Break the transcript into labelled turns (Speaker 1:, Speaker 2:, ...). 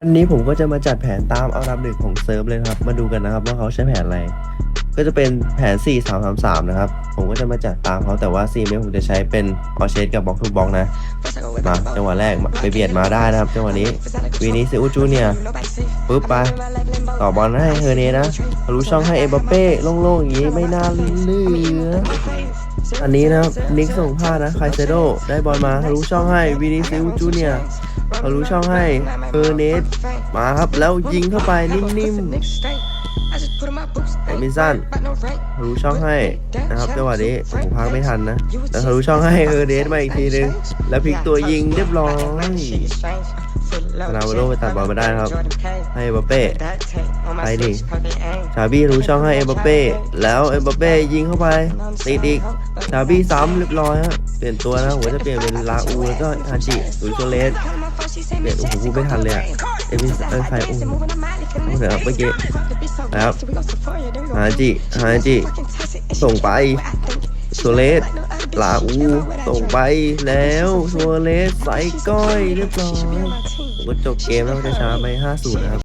Speaker 1: วันนี้ผมก็จะมาจัดแผนตามอันดับหนึ่งของเซิร์ฟเลยครับมาดูกันนะครับว่าเขาใช้แผนอะไรก็จะเป็นแผน4-3-3-3นะครับผมก็จะมาจัดตามเขาแต่ว่า4เมตรผมจะใช้เป็นออเชสกับบล็อกทูบล็อกนะมาจังหวะแรกไปเบียดมาได้นะครับจังหวะนี้วีนี้ซิอุจูเนี่ยปึ๊บไปต่อบอลให้เฮอร์เนนะทะลุช่องให้เอ็มบัปเป้โล่งๆอย่างนี้ไม่น่าเหลืออันนี้นะครับนิกส่งพลาดนะไคเซโดได้บอลมาทะลุช่องให้วีนี้ซิอุจูเนี่ยทะลุช่องให้เฮอร์เนสมาครับแล้วยิงเข้าไปนิ่มๆไอ้มินสันทะลุช่องให้นะครับจังหวะนี้ผมพักไม่ทันนะแล้วทะลุช่องให้เฮอร์เนสมาอีกทีนึงแล้วพลิกตัวยิงเรียบร้อยคานาโวโลไปตัดบอลมาได้ครับให้เอ็มบัปเป้ไปดิชาบี้ทะลุช่องให้เอ็มบัปเป้แล้วเอ็มบัปเป้ยิงเข้าไปติดอีกชาบี้ซ้ำเรียบร้อยฮะเปลี่ยนตัวนะผมจะเปลี่ยนเป็นลาอูแล้วก็ฮาจิหรือโซเลสเปลี่ยนโอ้โหพูดไม่ทันเลยอะเอ็มใครโอ้โหเดี๋ยวเมื่อกี้นะครับฮาจิส่งไปโซเลสลาอูส่งไปแล้วโซเลสใส่ก้อยเรียบร้อยผมก็จบเกมแล้วจะชนะไป5-0นะครับ